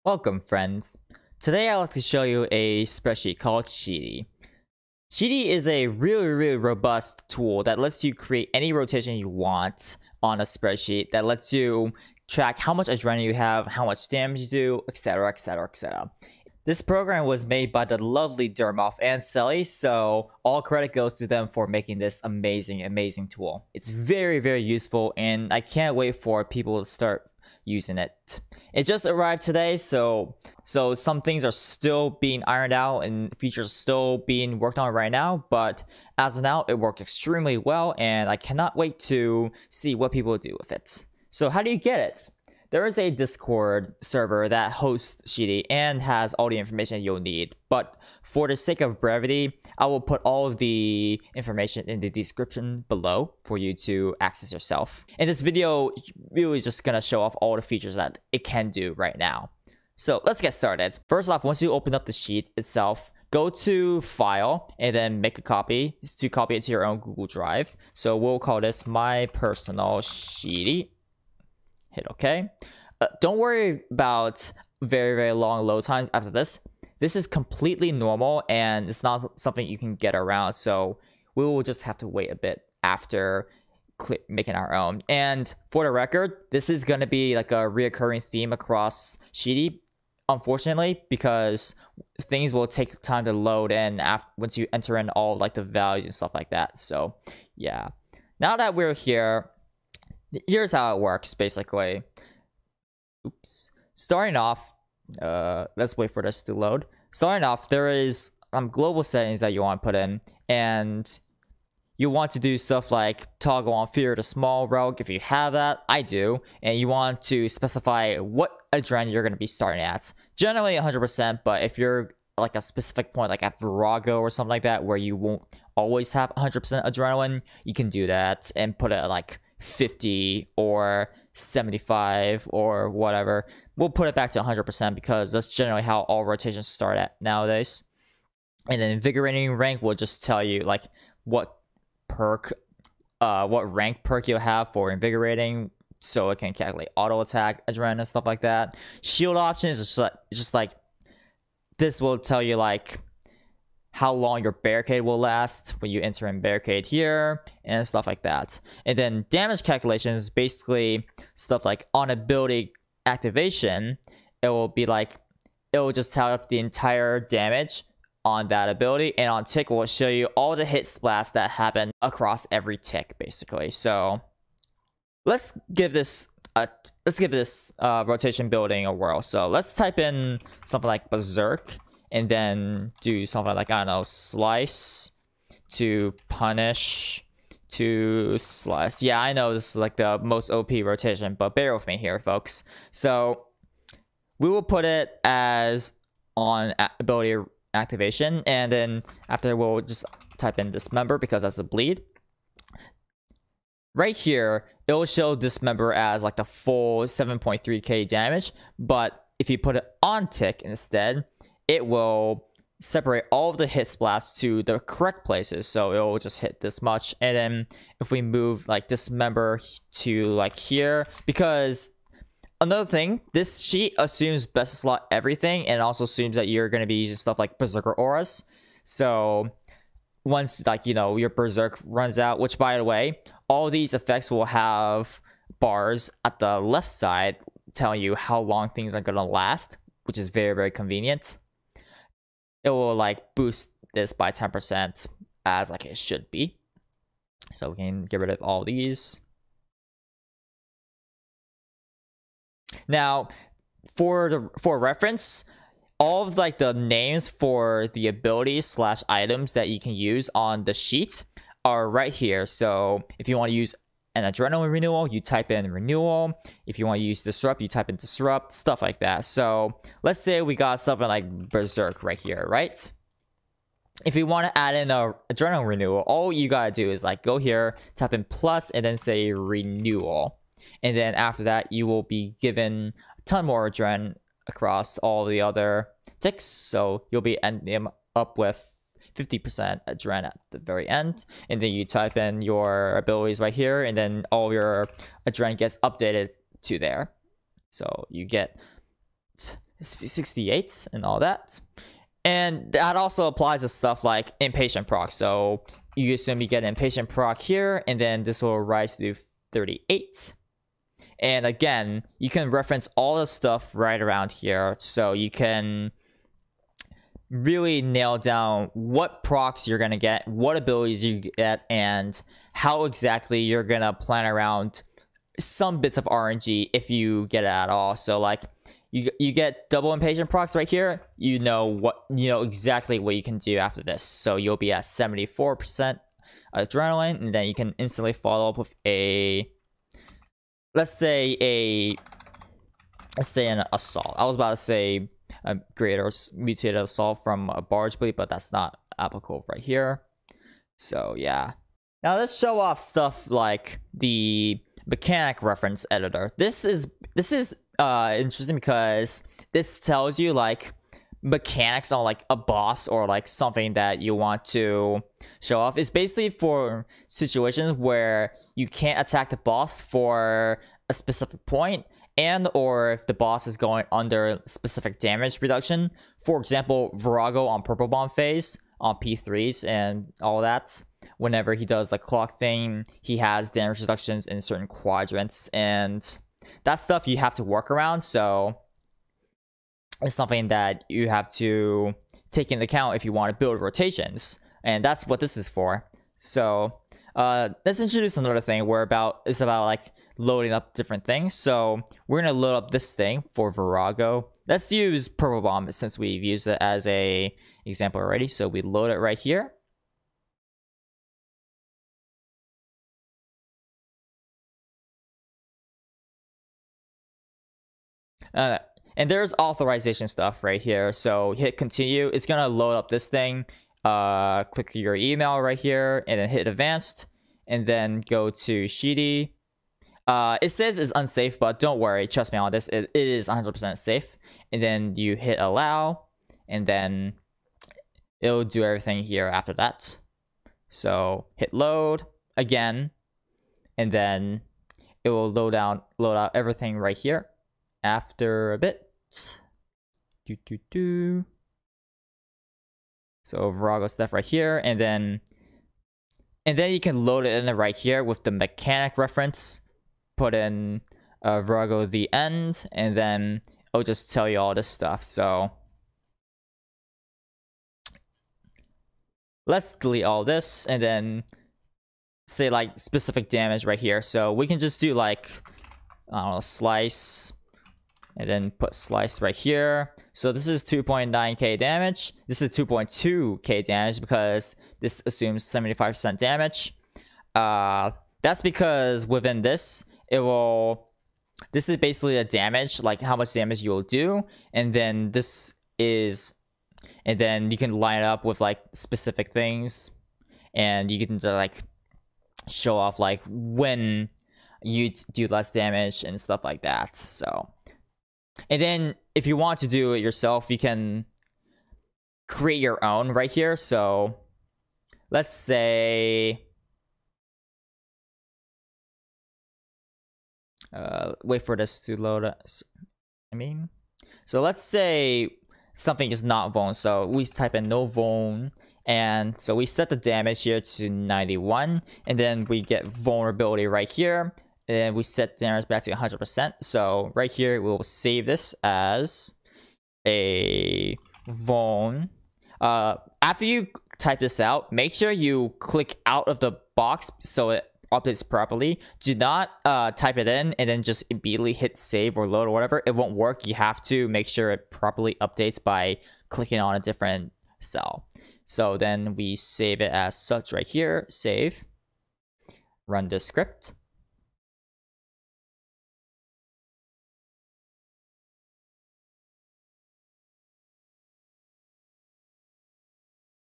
Welcome, friends. Today I'd like to show you a spreadsheet called Sheety. Sheety is a really robust tool that lets you create any rotation you want on a spreadsheet, that lets you track how much adrenaline you have, how much damage you do, etc. This program was made by the lovely Durmoth and Celly, so all credit goes to them for making this amazing tool. It's very useful, and I can't wait for people to start using it. It just arrived today, so some things are still being ironed out and features still being worked on right now, but as of now it worked extremely well, and I cannot wait to see what people do with it. So how do you get it? There is a Discord server that hosts Sheety and has all the information you'll need, but for the sake of brevity, I will put all of the information in the description below for you to access yourself. And this video really just gonna show off all the features that it can do right now. So let's get started. First off, once you open up the sheet itself, go to File and then make a copy to copy it to your own Google Drive. So we'll call this my personal Sheety. Hit OK. Don't worry about very long load times after this. This is completely normal and it's not something you can get around. So we will just have to wait a bit after making our own. And for the record, this is going to be like a reoccurring theme across Sheety, unfortunately, because things will take time to load in once you enter in all like the values and stuff like that. So yeah, now that we're here, here's how it works basically. Oops. Starting off, let's wait for this to load. Starting off, there is global settings that you want to put in, and you want to do stuff like toggle on fear to small relic if you have that. I do. And you want to specify what adrenaline you're going to be starting at. Generally 100%, but if you're like a specific point like at Virago or something like that where you won't always have 100% adrenaline, you can do that and put it at like 50 or 75 or whatever. We'll put it back to 100% because that's generally how all rotations start at nowadays. And then invigorating rank will just tell you like what rank perk you'll have for invigorating, so it can calculate auto attack, adrenaline, and stuff like that. Shield options is just like this will tell you like how long your barricade will last when you enter in barricade here and stuff like that. And then damage calculations, basically stuff like on ability activation, it will just tally up the entire damage on that ability, and on tick will show you all the hit splats that happen across every tick basically. So let's give this rotation building a whirl. So let's type in something like berserk and then do something like, I don't know, slice to punish to slice. Yeah, I know this is like the most OP rotation, but bear with me here, folks. So we will put it as on ability activation, and then after we'll just type in dismember because that's a bleed. Right here, it will show dismember as like the full 7.3k damage, but if you put it on tick instead, it will separate all of the hit splats to the correct places, so it will just hit this much. And then if we move like dismember to like here, because another thing, this sheet assumes best slot everything, and also assumes that you're going to be using stuff like berserker auras. So once like, you know, your berserk runs out, which by the way, all these effects will have bars at the left side telling you how long things are going to last, which is very convenient. It will like boost this by 10% as like it should be. So we can get rid of all these. Now, for reference, all of like the names for the abilities / items that you can use on the sheet are right here. So if you want to use an adrenaline renewal, you type in renewal. If you want to use disrupt, you type in disrupt, stuff like that. So let's say we got something like berserk right here, right? If you want to add in a adrenaline renewal, all you gotta do is like go here, type in plus, and then say renewal. And then after that, you will be given a ton more adrenaline across all the other ticks. So you'll be ending up with 50% adrenaline at the very end. And then you type in your abilities right here, and then all your adrenaline gets updated to there. So you get 68 and all that. And that also applies to stuff like impatient proc. So you assume you get impatient proc here, and then this will rise to 38. And again, you can reference all the stuff right around here, so you can really nail down what procs you're gonna get, what abilities you get, and how exactly you're gonna plan around some bits of RNG if you get it at all. So like you get double impatient procs right here, you know exactly what you can do after this. So you'll be at 74% adrenaline, and then you can instantly follow up with a, let's say an assault. I was about to say a great or mutated assault from a barge bleed, but that's not applicable right here. So yeah. Now let's show off stuff like the mechanic reference editor. This is interesting because this tells you like mechanics on like a boss or like something that you want to show off. It's basically for situations where you can't attack the boss for a specific point, and or if the boss is going under specific damage reduction. For example, Virago on purple bomb phase on P3s and all that. Whenever he does the clock thing, he has damage reductions in certain quadrants, and that stuff you have to work around. So it's something that you have to take into account if you want to build rotations, and that's what this is for. So let's introduce another thing where it's about like loading up different things. So we're gonna load up this thing for Virago. Let's use purple bomb since we've used it as a example already. So we load it right here. And there's authorization stuff right here. So hit continue. It's gonna load up this thing. Click your email right here, and then hit advanced, and then go to Sheety. It says it's unsafe, but don't worry. Trust me on this. It is 100% safe. And then you hit allow, and then it'll do everything here after that. So hit load again, and then it will load out everything right here. After a bit, so Virago stuff right here, and then you can load it in right here with the mechanic reference. Put in Virago the end, and then it'll just tell you all this stuff. So let's delete all this, and then say like specific damage right here. So we can just do like, I don't know, slice. And then put slice right here. So this is 2.9k damage. This is 2.2k damage because this assumes 75% damage. That's because within this, this is basically the damage, like how much damage you will do. And then and then you can line it up with like specific things. And you can like show off like when you do less damage and stuff like that. So. And then if you want to do it yourself, you can create your own right here. So let's say, wait for this to load. So let's say something is not vuln. So we type in no vuln, and so we set the damage here to 91, and then we get vulnerability right here. And we set damage back to 100%. So right here, we'll save this as a vuln. After you type this out, make sure you click out of the box so it updates properly. Do not type it in and then just immediately hit save or load or whatever. It won't work. You have to make sure it properly updates by clicking on a different cell. So then we save it as such right here. Save. Run this script.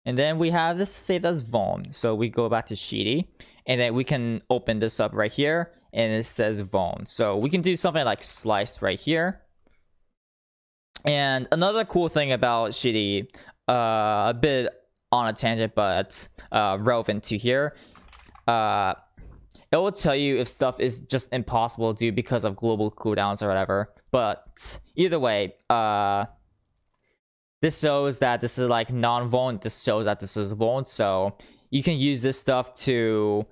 And then we have this saved as vuln. So we go back to Sheety, and then we can open this up right here, and it says vuln. So we can do something like slice right here. And another cool thing about Sheety, a bit on a tangent, but relevant to here, it will tell you if stuff is just impossible to do because of global cooldowns or whatever. But either way, this shows that this is like non-volant. This shows that this is volant. So you can use this stuff to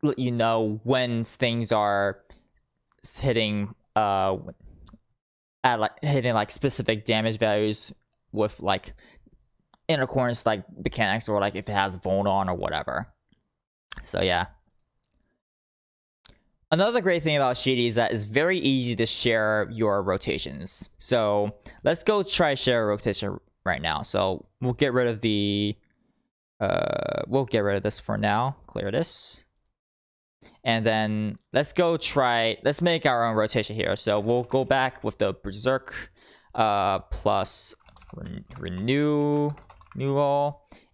let you know when things are hitting hitting like specific damage values with like in accordance like mechanics, or like if it has volant on or whatever. So yeah. Another great thing about Sheety is that it's very easy to share your rotations. So let's go try share a rotation right now. So we'll get rid of the we'll get rid of this for now. Clear this. And then let's make our own rotation here. So we'll go back with the Berserk plus renewal,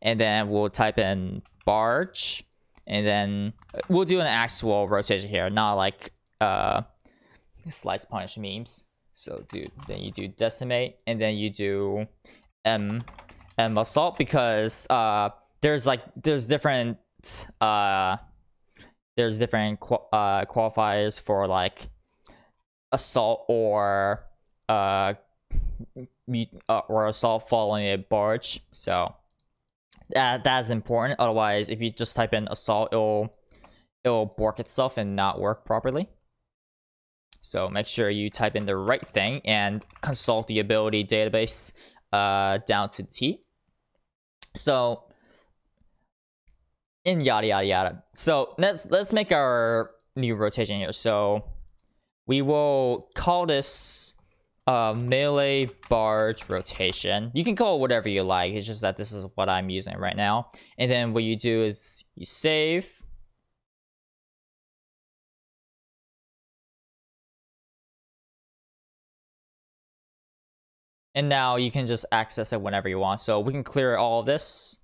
and then we'll type in barge, and then we'll do an actual rotation here, not like slice punch memes. So then you do decimate, and then you do M assault, because there's different qualifiers for like assault or assault following a barge. So that's important. Otherwise, if you just type in assault, it'll bork itself and not work properly. So make sure you type in the right thing and consult the ability database down to T. So and yada yada yada. So let's make our new rotation here. So we will call this melee barge rotation. You can call it whatever you like. It's just that this is what I'm using right now. And then what you do is you save. And now you can just access it whenever you want. So we can clear all of this.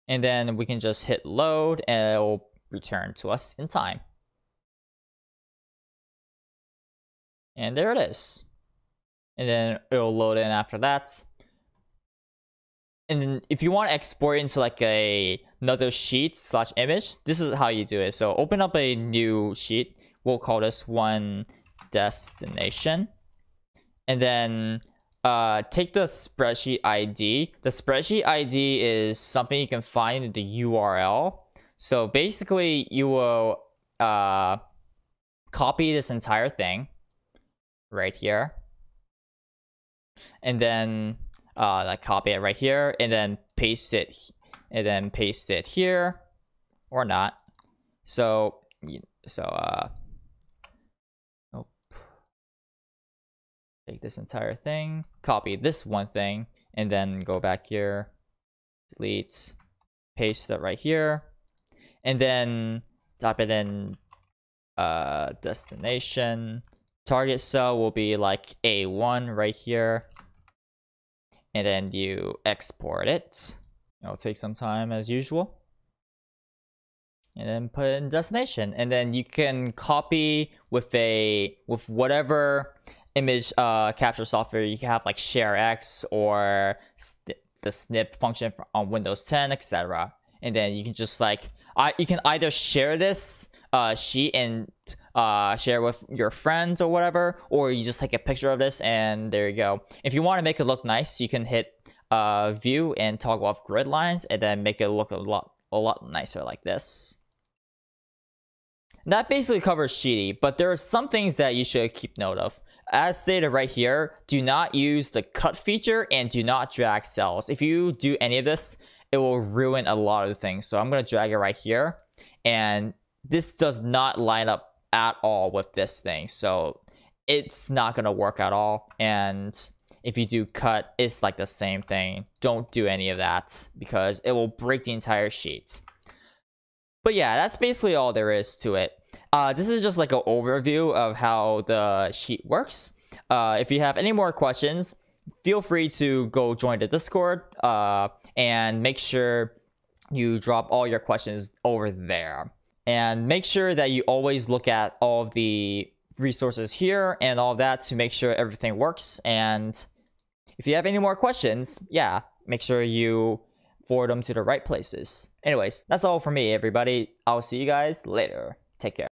And then we can just hit load, and it will return to us in time. And there it is. And then it'll load in after that. And then if you want to export into like another sheet / image, this is how you do it. So open up a new sheet. We'll call this one destination. And then take the spreadsheet ID. The spreadsheet ID is something you can find in the URL. So basically, you will copy this entire thing right here, and then like copy it right here, and then paste it, here, or not. Take this entire thing, copy this one thing, and then go back here, delete, paste that right here, and then type it in destination. Target cell will be like A1 right here, and then you export it. It'll take some time as usual, and then put it in destination. And then you can copy with whatever image capture software you can have, like ShareX or the snip function on Windows 10, etc. And then you can just like you can either share this sheet and share with your friends or whatever, or you just take a picture of this and there you go. If you want to make it look nice, you can hit view and toggle off grid lines, and then make it look a lot nicer like this. That basically covers Sheety, but there are some things that you should keep note of. As stated right here, do not use the cut feature and do not drag cells. If you do any of this, it will ruin a lot of the things. So I'm going to drag it right here, and this does not line up at all with this thing. So it's not going to work at all. And if you do cut, it's like the same thing. Don't do any of that because it will break the entire sheet. But yeah, that's basically all there is to it. This is just like an overview of how the sheet works. If you have any more questions, feel free to go join the Discord and make sure you drop all your questions over there. And make sure that you always look at all of the resources here and all of that to make sure everything works. And if you have any more questions, yeah, make sure you forward them to the right places. Anyways, that's all for me, everybody. I'll see you guys later. Take care.